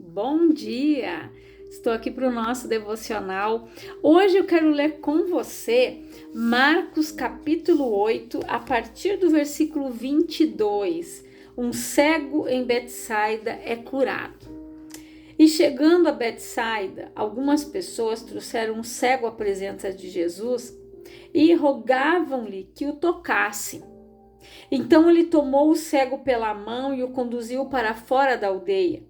Bom dia! Estou aqui para o nosso devocional. Hoje eu quero ler com você Marcos capítulo 8, a partir do versículo 22. Um cego em Betsaida é curado. E chegando a Betsaida, algumas pessoas trouxeram um cego à presença de Jesus e rogavam-lhe que o tocasse. Então ele tomou o cego pela mão e o conduziu para fora da aldeia.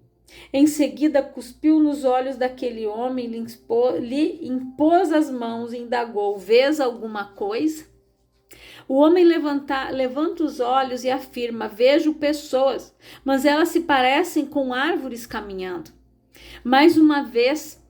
Em seguida, cuspiu nos olhos daquele homem, lhe impôs as mãos e indagou: vês alguma coisa? O homem levanta os olhos e afirma: vejo pessoas, mas elas se parecem com árvores caminhando. Mais uma vez,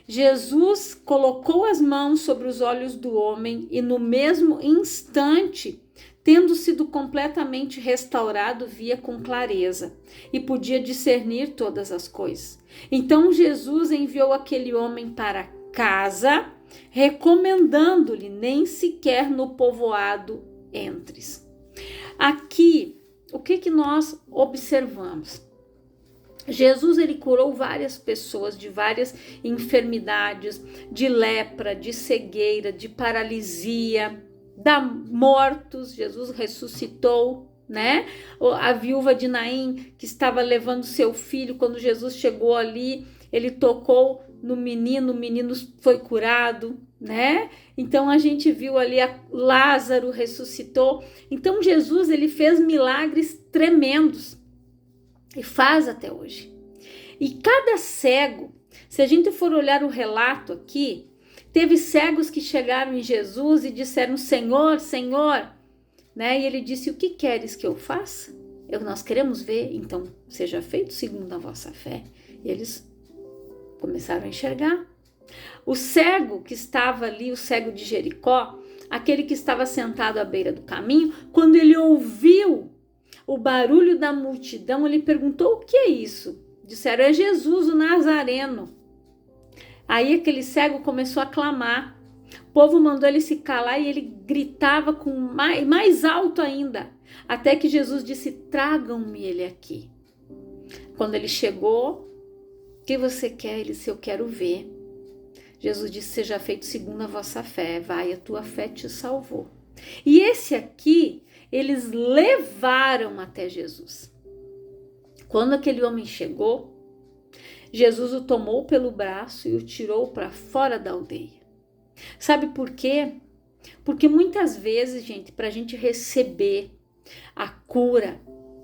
Jesus colocou as mãos sobre os olhos do homem e no mesmo instante, tendo sido completamente restaurado, via com clareza e podia discernir todas as coisas. Então Jesus enviou aquele homem para casa, recomendando-lhe: nem sequer no povoado entres. Aqui, o que nós observamos? Jesus ele curou várias pessoas de várias enfermidades, de lepra, de cegueira, de paralisia, mortos. Jesus ressuscitou, né? A viúva de Naim, que estava levando seu filho, quando Jesus chegou ali, ele tocou no menino, o menino foi curado, né? Então a gente viu ali Lázaro ressuscitou. Então Jesus ele fez milagres tremendos e faz até hoje. E cada cego, se a gente for olhar o relato aqui, teve cegos que chegaram em Jesus e disseram: Senhor, Senhor, né? E ele disse: o que queres que eu faça? Nós queremos ver, então seja feito segundo a vossa fé. E eles começaram a enxergar. O cego que estava ali, o cego de Jericó, aquele que estava sentado à beira do caminho, quando ele ouviu o barulho da multidão, ele perguntou: o que é isso? Disseram: é Jesus, o Nazareno. Aí aquele cego começou a clamar. O povo mandou ele se calar e ele gritava com mais alto ainda, até que Jesus disse: tragam-me ele aqui. Quando ele chegou: o que você quer? Ele disse: eu quero ver. Jesus disse: seja feito segundo a vossa fé, vai, a tua fé te salvou. E esse aqui, eles levaram até Jesus. Quando aquele homem chegou, Jesus o tomou pelo braço e o tirou para fora da aldeia. Sabe por quê? Porque muitas vezes, gente, para a gente receber a cura,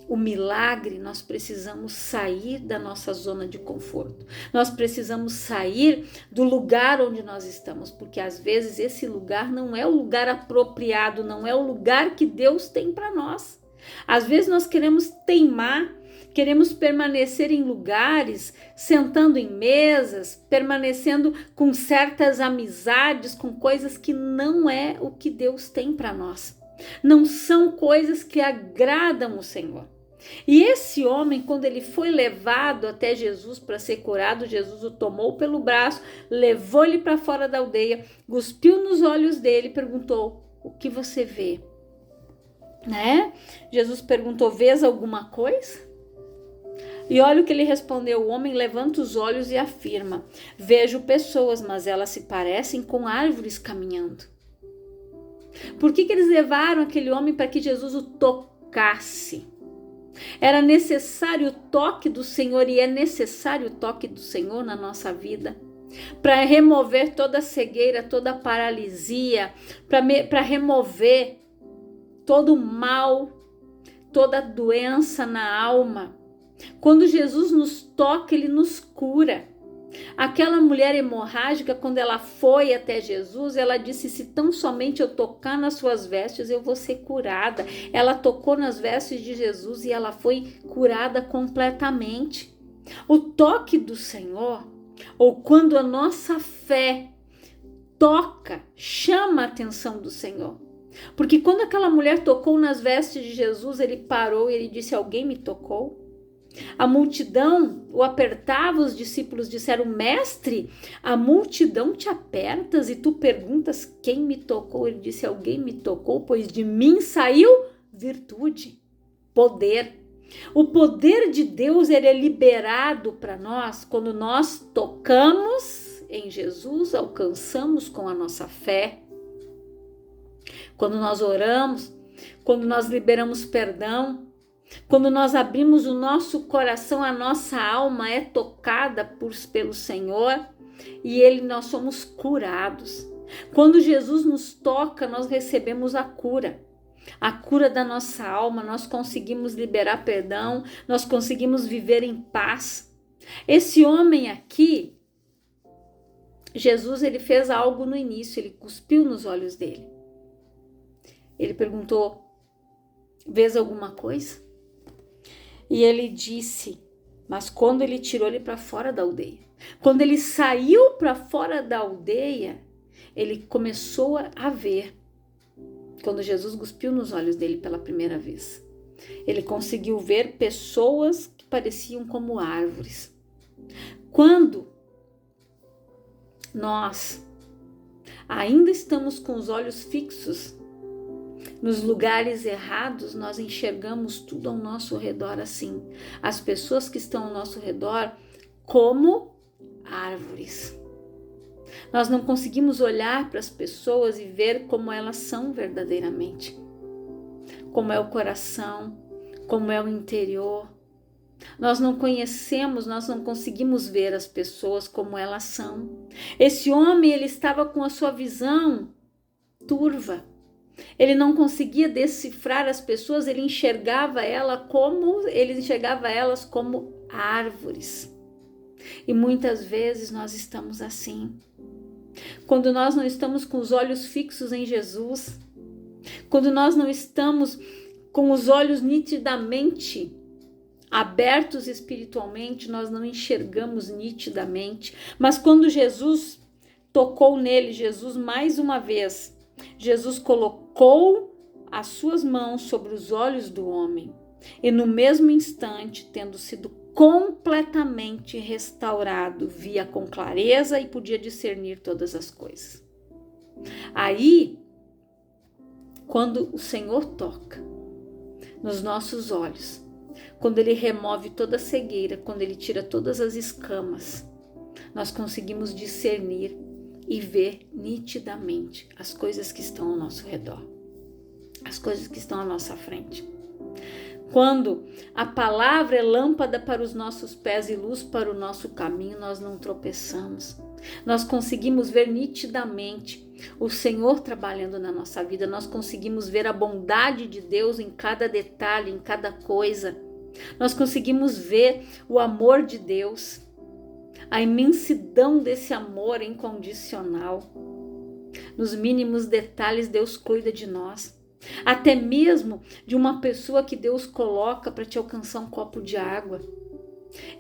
o milagre, nós precisamos sair da nossa zona de conforto. Nós precisamos sair do lugar onde nós estamos, porque às vezes esse lugar não é o lugar apropriado, não é o lugar que Deus tem para nós. Às vezes nós queremos teimar, queremos permanecer em lugares, sentando em mesas, permanecendo com certas amizades, com coisas que não é o que Deus tem para nós. Não são coisas que agradam o Senhor. E esse homem, quando ele foi levado até Jesus para ser curado, Jesus o tomou pelo braço, levou-lhe para fora da aldeia, cuspiu nos olhos dele e perguntou: o que você vê? Né? Jesus perguntou: vês alguma coisa? E olha o que ele respondeu: o homem levanta os olhos e afirma: vejo pessoas, mas elas se parecem com árvores caminhando. Por que eles levaram aquele homem para que Jesus o tocasse? Era necessário o toque do Senhor, e é necessário o toque do Senhor na nossa vida, para remover toda a cegueira, toda a paralisia, para remover todo o mal, toda a doença na alma. Quando Jesus nos toca, ele nos cura. Aquela mulher hemorrágica, quando ela foi até Jesus, ela disse: se tão somente eu tocar nas suas vestes, eu vou ser curada. Ela tocou nas vestes de Jesus e ela foi curada completamente. O toque do Senhor, ou quando a nossa fé toca, chama a atenção do Senhor. Porque quando aquela mulher tocou nas vestes de Jesus, ele parou e ele disse: alguém me tocou? A multidão o apertava, os discípulos disseram: mestre, a multidão te apertas e tu perguntas quem me tocou? Ele disse: alguém me tocou, pois de mim saiu virtude, poder. O poder de Deus ele é liberado para nós quando nós tocamos em Jesus, alcançamos com a nossa fé, quando nós oramos, quando nós liberamos perdão, quando nós abrimos o nosso coração, a nossa alma é tocada pelo Senhor e nós somos curados. Quando Jesus nos toca, nós recebemos a cura da nossa alma, nós conseguimos liberar perdão, nós conseguimos viver em paz. Esse homem aqui, Jesus, ele fez algo no início, ele cuspiu nos olhos dele. Ele perguntou: vês alguma coisa? E ele disse, mas quando ele tirou ele para fora da aldeia, quando ele saiu para fora da aldeia, ele começou a ver. Quando Jesus cuspiu nos olhos dele pela primeira vez, ele conseguiu ver pessoas que pareciam como árvores. Quando nós ainda estamos com os olhos fixos nos lugares errados, nós enxergamos tudo ao nosso redor assim. As pessoas que estão ao nosso redor como árvores. Nós não conseguimos olhar para as pessoas e ver como elas são verdadeiramente. Como é o coração, como é o interior. Nós não conhecemos, nós não conseguimos ver as pessoas como elas são. Esse homem, ele estava com a sua visão turva. Ele não conseguia decifrar as pessoas, ele enxergava elas como árvores. E muitas vezes nós estamos assim. Quando nós não estamos com os olhos fixos em Jesus, quando nós não estamos com os olhos nitidamente abertos espiritualmente, nós não enxergamos nitidamente. Mas quando Jesus tocou nele, Jesus mais uma vez, Jesus colocou as suas mãos sobre os olhos do homem e no mesmo instante, tendo sido completamente restaurado, via com clareza e podia discernir todas as coisas. Aí, quando o Senhor toca nos nossos olhos, quando Ele remove toda a cegueira, quando Ele tira todas as escamas, nós conseguimos discernir e ver nitidamente as coisas que estão ao nosso redor, as coisas que estão à nossa frente. Quando a palavra é lâmpada para os nossos pés e luz para o nosso caminho, nós não tropeçamos. Nós conseguimos ver nitidamente o Senhor trabalhando na nossa vida. Nós conseguimos ver a bondade de Deus em cada detalhe, em cada coisa. Nós conseguimos ver o amor de Deus, a imensidão desse amor incondicional. Nos mínimos detalhes, Deus cuida de nós. Até mesmo de uma pessoa que Deus coloca para te alcançar um copo de água.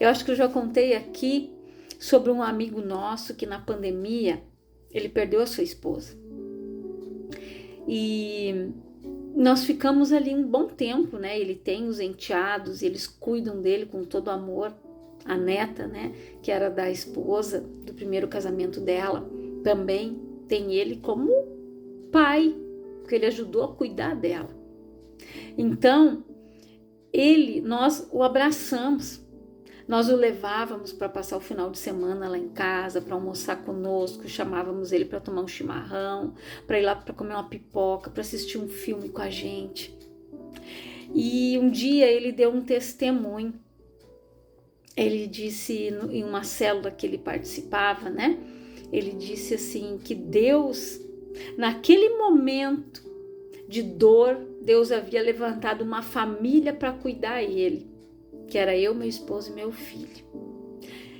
Eu acho que eu já contei aqui sobre um amigo nosso que na pandemia ele perdeu a sua esposa. E nós ficamos ali um bom tempo, né? Ele tem os enteados, eles cuidam dele com todo amor. A neta, né? Que era da esposa do primeiro casamento dela, também tem ele como pai, porque ele ajudou a cuidar dela. Então, nós o abraçamos, nós o levávamos para passar o final de semana lá em casa, para almoçar conosco, chamávamos ele para tomar um chimarrão, para ir lá para comer uma pipoca, para assistir um filme com a gente. E um dia ele deu um testemunho. Ele disse em uma célula que ele participava, né? Ele disse assim que Deus, naquele momento de dor, Deus havia levantado uma família para cuidar dele, que era eu, meu esposo e meu filho.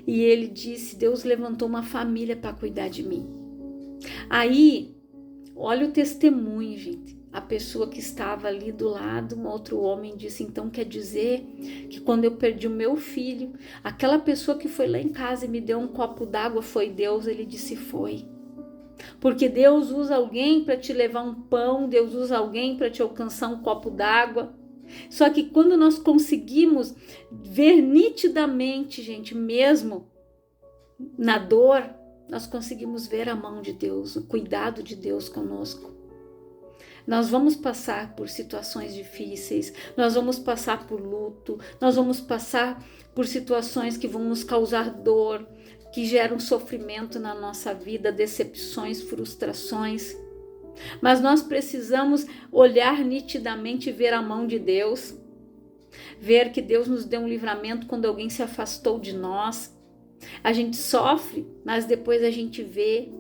E ele disse, Deus levantou uma família para cuidar de mim. Aí, olha o testemunho, gente. A pessoa que estava ali do lado, um outro homem, disse, então quer dizer que quando eu perdi o meu filho, aquela pessoa que foi lá em casa e me deu um copo d'água foi Deus? Ele disse, foi. Porque Deus usa alguém para te levar um pão, Deus usa alguém para te alcançar um copo d'água. Só que quando nós conseguimos ver nitidamente, gente, mesmo na dor, nós conseguimos ver a mão de Deus, o cuidado de Deus conosco. Nós vamos passar por situações difíceis, nós vamos passar por luto, nós vamos passar por situações que vão nos causar dor, que geram sofrimento na nossa vida, decepções, frustrações. Mas nós precisamos olhar nitidamente e ver a mão de Deus, ver que Deus nos deu um livramento quando alguém se afastou de nós. A gente sofre, mas depois a gente vê,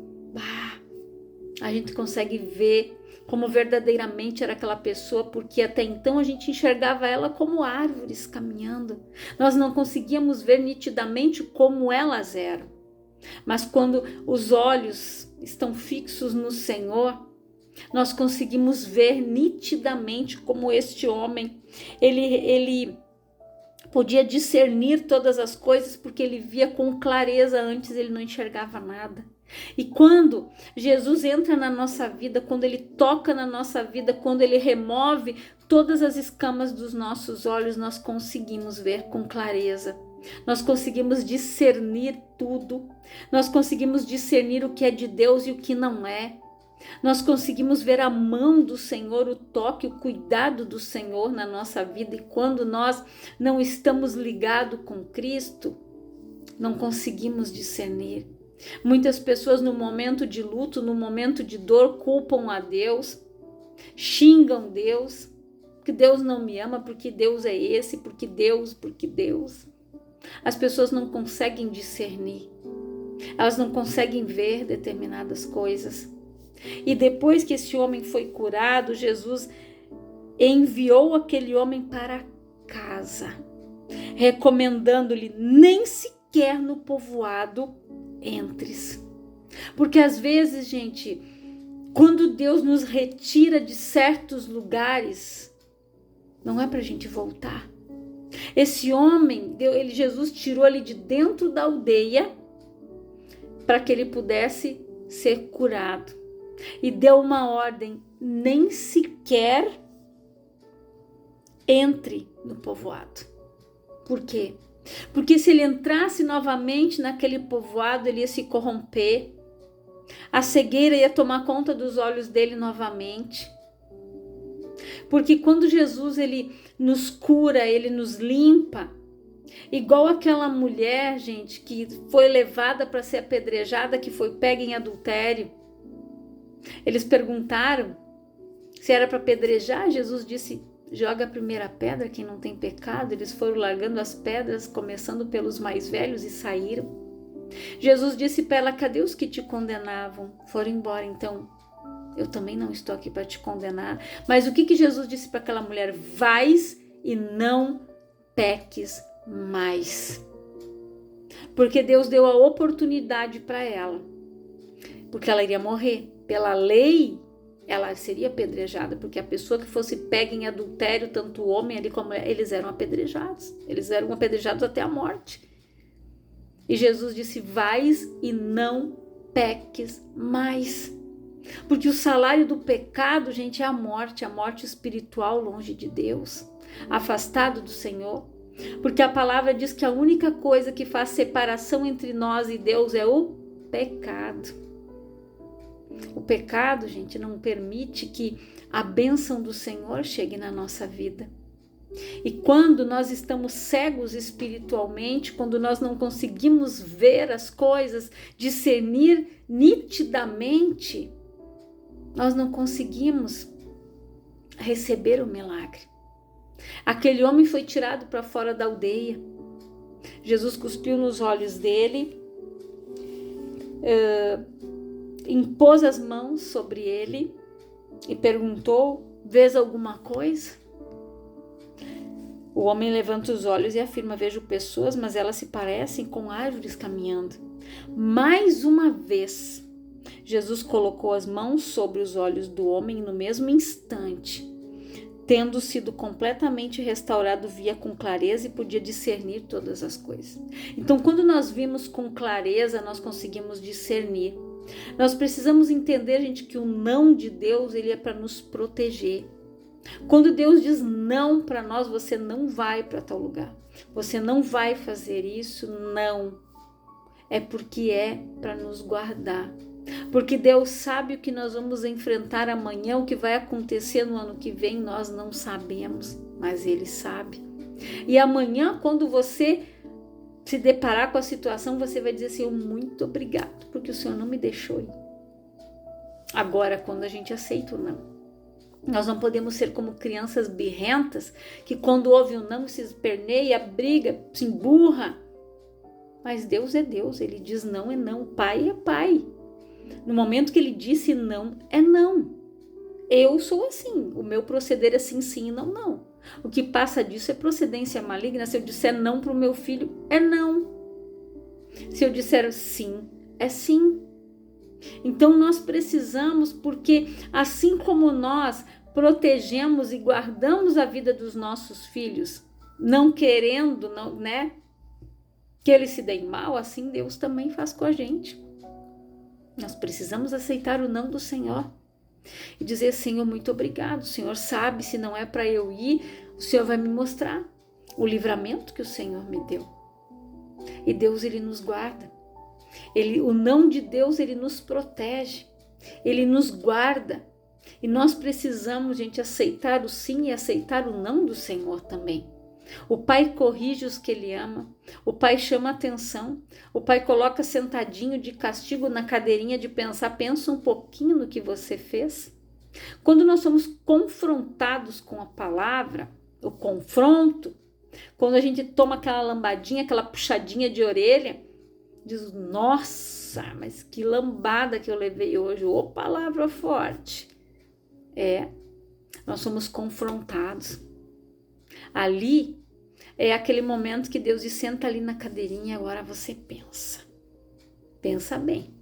a gente consegue ver como verdadeiramente era aquela pessoa, porque até então a gente enxergava ela como árvores caminhando. Nós não conseguíamos ver nitidamente como elas eram. Mas quando os olhos estão fixos no Senhor, nós conseguimos ver nitidamente como este homem, ele podia discernir todas as coisas porque ele via com clareza, antes ele não enxergava nada. E quando Jesus entra na nossa vida, quando ele toca na nossa vida, quando ele remove todas as escamas dos nossos olhos, nós conseguimos ver com clareza. Nós conseguimos discernir tudo. Nós conseguimos discernir o que é de Deus e o que não é. Nós conseguimos ver a mão do Senhor, o toque, o cuidado do Senhor na nossa vida. E quando nós não estamos ligados com Cristo, não conseguimos discernir. Muitas pessoas no momento de luto, no momento de dor, culpam a Deus, xingam Deus, porque Deus não me ama, porque Deus é esse, porque Deus. As pessoas não conseguem discernir, elas não conseguem ver determinadas coisas. E depois que esse homem foi curado, Jesus enviou aquele homem para casa, recomendando-lhe: nem sequer no povoado entres. Porque às vezes, gente, quando Deus nos retira de certos lugares, não é para a gente voltar. Esse homem, Jesus tirou ele de dentro da aldeia para que ele pudesse ser curado. E deu uma ordem: nem sequer entre no povoado. Por quê? Porque se ele entrasse novamente naquele povoado, ele ia se corromper. A cegueira ia tomar conta dos olhos dele novamente. Porque quando Jesus ele nos cura, ele nos limpa, igual aquela mulher, gente, que foi levada para ser apedrejada, que foi pega em adultério. Eles perguntaram se era para apedrejar. Jesus disse: joga a primeira pedra quem não tem pecado. Eles foram largando as pedras, começando pelos mais velhos, e saíram. Jesus disse para ela: cadê os que te condenavam? Foram embora. Então, eu também não estou aqui para te condenar. Mas o que Jesus disse para aquela mulher? Vais e não peques mais. Porque Deus deu a oportunidade para ela. Porque ela iria morrer. Pela lei, ela seria apedrejada, porque a pessoa que fosse pega em adultério, tanto o homem ali como a mulher, eles eram apedrejados. Eles eram apedrejados até a morte. E Jesus disse: vais e não peques mais. Porque o salário do pecado, gente, é a morte espiritual, longe de Deus, afastado do Senhor. Porque a palavra diz que a única coisa que faz separação entre nós e Deus é o pecado. O pecado, gente, não permite que a bênção do Senhor chegue na nossa vida. E quando nós estamos cegos espiritualmente, quando nós não conseguimos ver as coisas, discernir nitidamente, nós não conseguimos receber o milagre. Aquele homem foi tirado para fora da aldeia. Jesus cuspiu nos olhos dele, impôs as mãos sobre ele e perguntou: vês alguma coisa? O homem levanta os olhos e afirma: vejo pessoas, mas elas se parecem com árvores caminhando. Mais uma vez, Jesus colocou as mãos sobre os olhos do homem e no mesmo instante, tendo sido completamente restaurado, via com clareza e podia discernir todas as coisas. Então, quando nós vimos com clareza, nós conseguimos discernir. Nós precisamos entender, gente, que o não de Deus, ele é para nos proteger. Quando Deus diz não para nós: você não vai para tal lugar, você não vai fazer isso, não. É porque é para nos guardar, Porque Deus sabe o que nós vamos enfrentar amanhã, o que vai acontecer no ano que vem, nós não sabemos, mas Ele sabe. E amanhã, quando você se deparar com a situação, você vai dizer assim, muito obrigado, porque o Senhor não me deixou ir. Agora, quando a gente aceita o não, nós não podemos ser como crianças birrentas, que quando ouve um não se esperneia, briga, se emburra. Mas Deus é Deus, Ele diz não é não, Pai é Pai. No momento que Ele disse não, é não. Eu sou assim, o meu proceder é sim, sim e não, não. O que passa disso é procedência maligna. Se eu disser não para o meu filho, é não. Se eu disser sim, é sim. Então nós precisamos, porque assim como nós protegemos e guardamos a vida dos nossos filhos, não querendo, não, né, que eles se deem mal, assim Deus também faz com a gente. Nós precisamos aceitar o não do Senhor e dizer, Senhor, muito obrigado. O Senhor sabe, se não é para eu ir, o Senhor vai me mostrar o livramento que o Senhor me deu. E Deus, Ele nos guarda. O não de Deus, Ele nos protege. Ele nos guarda. E nós precisamos, gente, aceitar o sim e aceitar o não do Senhor também. O Pai corrige os que Ele ama. O Pai chama atenção. O Pai coloca sentadinho de castigo na cadeirinha de pensar. Pensa um pouquinho no que você fez. Quando nós somos confrontados com a palavra, o confronto, quando a gente toma aquela lambadinha, aquela puxadinha de orelha, diz, nossa, mas que lambada que eu levei hoje. Ô, palavra forte. Nós somos confrontados. Ali é aquele momento que Deus diz, senta ali na cadeirinha, agora você pensa. Pensa bem.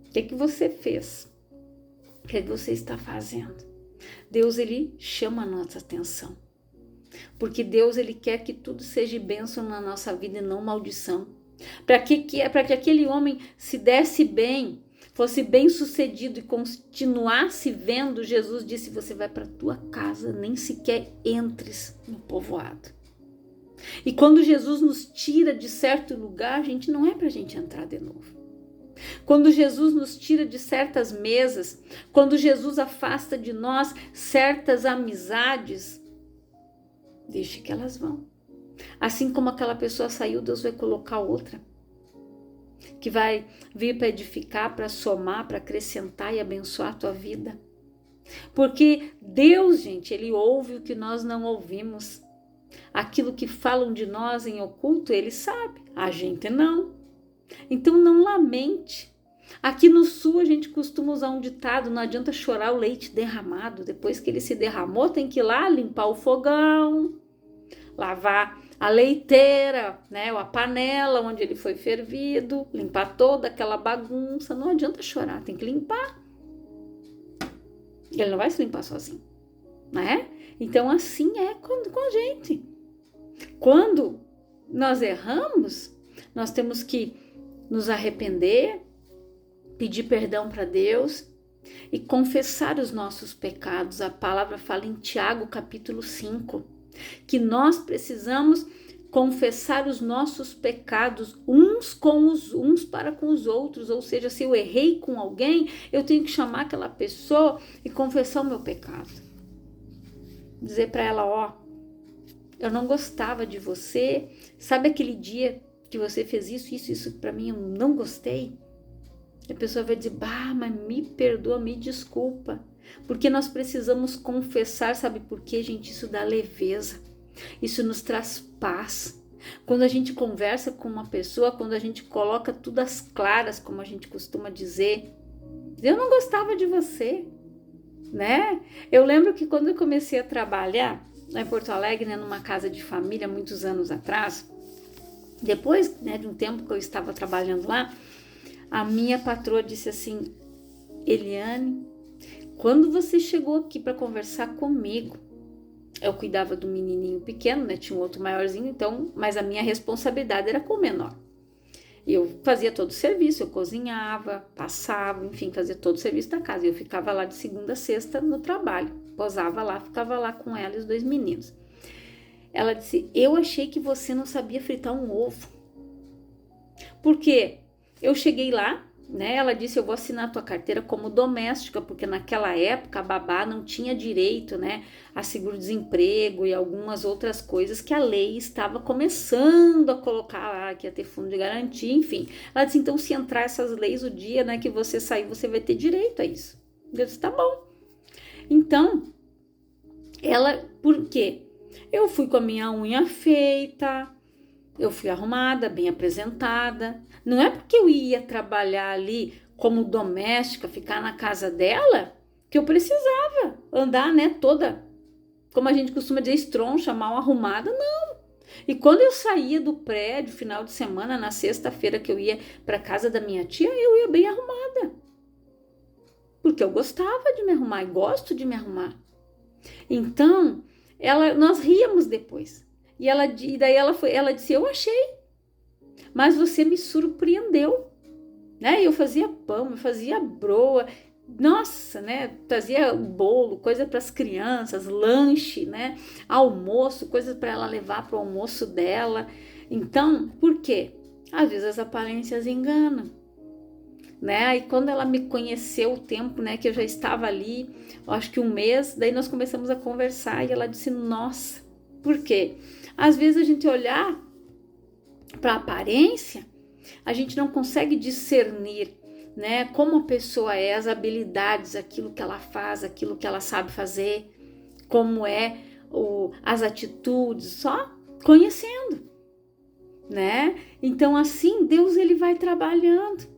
O que você fez? O que você está fazendo? Deus, Ele chama a nossa atenção. Porque Deus, Ele quer que tudo seja bênção na nossa vida e não maldição. Para que aquele homem se desse bem, fosse bem sucedido e continuasse vendo, Jesus disse, você vai para a tua casa, nem sequer entres no povoado. E quando Jesus nos tira de certo lugar, gente, não é para a gente entrar de novo. Quando Jesus nos tira de certas mesas, quando Jesus afasta de nós certas amizades, deixe que elas vão. Assim como aquela pessoa saiu, Deus vai colocar outra, que vai vir para edificar, para somar, para acrescentar e abençoar a tua vida. Porque Deus, gente, Ele ouve o que nós não ouvimos. Aquilo que falam de nós em oculto, Ele sabe, a gente não. Então não lamente. Aqui no sul a gente costuma usar um ditado, não adianta chorar o leite derramado. Depois que ele se derramou, tem que ir lá limpar o fogão, lavar a leiteira, né, ou a panela onde ele foi fervido, limpar toda aquela bagunça. Não adianta chorar, tem que limpar. Ele não vai se limpar sozinho, né? Então assim é com a gente. Quando nós erramos, nós temos que nos arrepender, pedir perdão para Deus e confessar os nossos pecados. A palavra fala em Tiago capítulo 5, que nós precisamos confessar os nossos pecados uns para com os outros. Ou seja, se eu errei com alguém, eu tenho que chamar aquela pessoa e confessar o meu pecado. Dizer para ela, ó, eu não gostava de você, sabe aquele dia que você fez isso para mim, eu não gostei? A pessoa vai dizer, bah, mas me perdoa, me desculpa. Porque nós precisamos confessar, sabe por quê, gente? Isso dá leveza, isso nos traz paz. Quando a gente conversa com uma pessoa, quando a gente coloca tudo às claras, como a gente costuma dizer, eu não gostava de você, né? Eu lembro que quando eu comecei a trabalhar lá em Porto Alegre, né, numa casa de família, muitos anos atrás, depois, né, de um tempo que eu estava trabalhando lá, a minha patroa disse assim, Eliane, quando você chegou aqui para conversar comigo, eu cuidava do menininho pequeno, né? Tinha um outro maiorzinho, então, mas a minha responsabilidade era com o menor. Eu fazia todo o serviço, eu cozinhava, passava, enfim, fazia todo o serviço da casa. Eu ficava lá de segunda a sexta no trabalho, posava lá, ficava lá com ela e os dois meninos. Ela disse, eu achei que você não sabia fritar um ovo. Por quê? Eu cheguei lá, né? Ela disse, eu vou assinar a tua carteira como doméstica, porque naquela época a babá não tinha direito, né, a seguro-desemprego e algumas outras coisas que a lei estava começando a colocar lá, que ia ter fundo de garantia, enfim. Ela disse, então se entrar essas leis, o dia, né, que você sair, você vai ter direito a isso. Eu disse, tá bom. Então, por quê? Eu fui com a minha unha feita, eu fui arrumada, bem apresentada. Não é porque eu ia trabalhar ali como doméstica, ficar na casa dela, que eu precisava andar, né, toda, como a gente costuma dizer, estroncha, mal arrumada, não. E quando eu saía do prédio, final de semana, na sexta-feira que eu ia para casa da minha tia, eu ia bem arrumada. Porque eu gostava de me arrumar e gosto de me arrumar. Então, nós ríamos depois. E daí ela disse, eu achei, mas você me surpreendeu, né? Eu fazia pão, eu fazia broa, nossa, né? Trazia bolo, coisa para as crianças, lanche, né? Almoço, coisas para ela levar para o almoço dela. Então, por quê? Às vezes as aparências enganam, né? Aí quando ela me conheceu o tempo, né, que eu já estava ali, acho que um mês, daí nós começamos a conversar e ela disse, nossa, por quê? Às vezes a gente olhar para a aparência, a gente não consegue discernir, né, como a pessoa é, as habilidades, aquilo que ela faz, aquilo que ela sabe fazer, como é as atitudes, só conhecendo, né? Então assim, Deus ele vai trabalhando.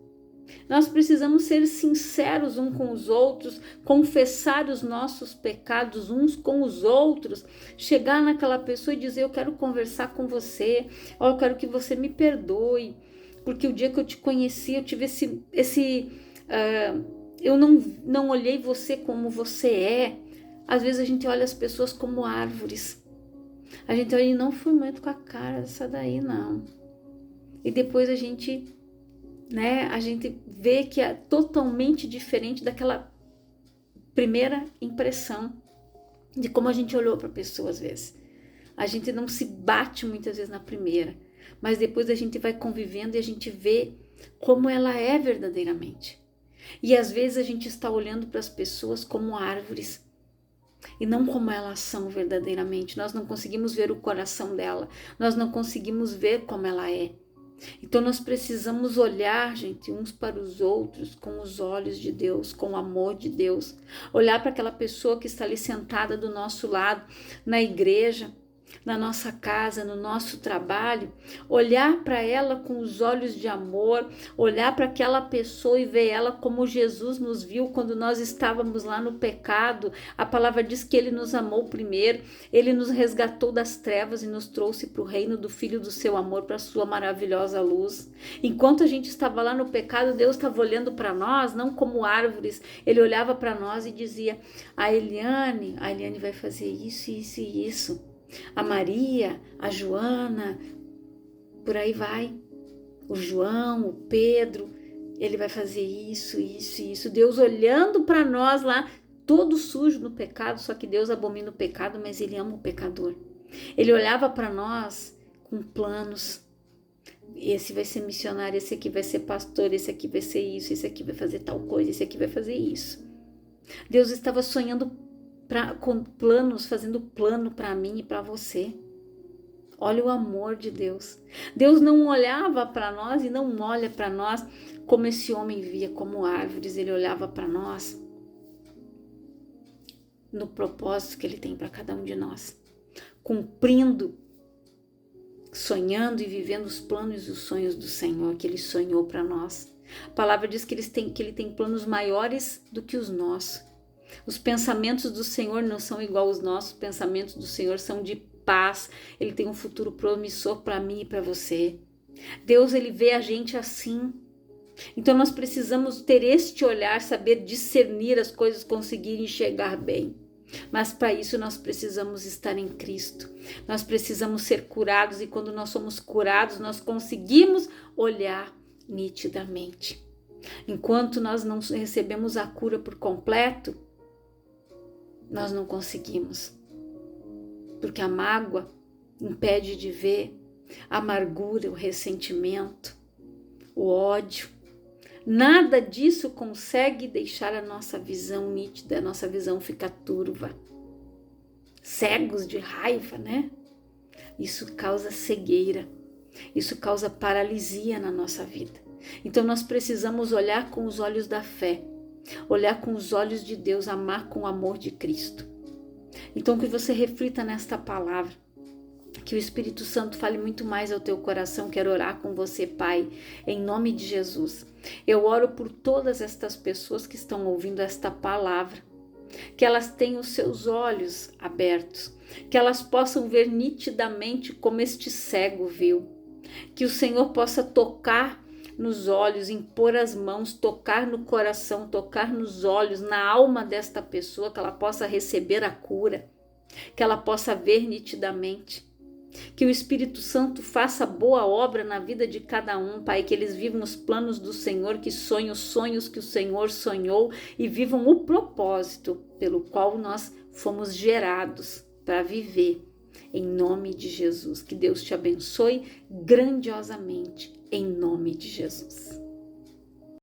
Nós precisamos ser sinceros uns com os outros, confessar os nossos pecados uns com os outros, chegar naquela pessoa e dizer, eu quero conversar com você, ou eu quero que você me perdoe, porque o dia que eu te conheci, eu tive eu não olhei você como você é. Às vezes a gente olha as pessoas como árvores. A gente olha e não fui muito com a cara dessa daí, não. E depois a gente vê que é totalmente diferente daquela primeira impressão de como a gente olhou para a pessoa às vezes. A gente não se bate muitas vezes na primeira, mas depois a gente vai convivendo e a gente vê como ela é verdadeiramente. E às vezes a gente está olhando para as pessoas como árvores e não como elas são verdadeiramente. Nós não conseguimos ver o coração dela, nós não conseguimos ver como ela é. Então nós precisamos olhar, gente, uns para os outros com os olhos de Deus, com o amor de Deus. Olhar para aquela pessoa que está ali sentada do nosso lado, na igreja, na nossa casa, no nosso trabalho, olhar para ela com os olhos de amor, olhar para aquela pessoa e ver ela como Jesus nos viu quando nós estávamos lá no pecado. A palavra diz que ele nos amou primeiro, ele nos resgatou das trevas e nos trouxe para o reino do Filho do seu amor, para a sua maravilhosa luz. Enquanto a gente estava lá no pecado, Deus estava olhando para nós, não como árvores, ele olhava para nós e dizia, a Eliane vai fazer isso, isso e isso. A Maria, a Joana, por aí vai. O João, o Pedro, ele vai fazer isso, isso e isso. Deus olhando para nós lá, todo sujo no pecado, só que Deus abomina o pecado, mas ele ama o pecador. Ele olhava para nós com planos. Esse vai ser missionário, esse aqui vai ser pastor, esse aqui vai ser isso, esse aqui vai fazer tal coisa, esse aqui vai fazer isso. Deus estava sonhando com planos, fazendo plano para mim e para você. Olha o amor de Deus. Deus não olhava para nós e não olha para nós como esse homem via, como árvores. Ele olhava para nós no propósito que ele tem para cada um de nós, cumprindo, sonhando e vivendo os planos e os sonhos do Senhor que ele sonhou para nós. A palavra diz que ele tem planos maiores do que os nossos. Os pensamentos do Senhor não são igual aos nossos, os pensamentos do Senhor são de paz. Ele tem um futuro promissor para mim e para você. Deus, ele vê a gente assim. Então nós precisamos ter este olhar, saber discernir as coisas, conseguir enxergar bem. Mas para isso nós precisamos estar em Cristo. Nós precisamos ser curados e quando nós somos curados, nós conseguimos olhar nitidamente. Enquanto nós não recebemos a cura por completo, nós não conseguimos, porque a mágoa impede de ver, a amargura, o ressentimento, o ódio, Nada disso consegue deixar a nossa visão nítida, a nossa visão fica turva. Cegos de raiva, né? Isso causa cegueira, isso causa paralisia na nossa vida. Então nós precisamos olhar com os olhos da fé, olhar com os olhos de Deus, amar com o amor de Cristo. Então que você reflita nesta palavra, que o Espírito Santo fale muito mais ao teu coração. Quero orar com você, Pai, em nome de Jesus. Eu oro por todas estas pessoas que estão ouvindo esta palavra, que elas tenham os seus olhos abertos, que elas possam ver nitidamente como este cego viu, que o Senhor possa tocar nos olhos, impor as mãos, tocar no coração, tocar nos olhos, na alma desta pessoa, que ela possa receber a cura, que ela possa ver nitidamente. Que o Espírito Santo faça boa obra na vida de cada um, Pai, que eles vivam os planos do Senhor, que sonhem os sonhos que o Senhor sonhou e vivam o propósito pelo qual nós fomos gerados para viver. Em nome de Jesus, que Deus te abençoe grandiosamente, em nome de Jesus.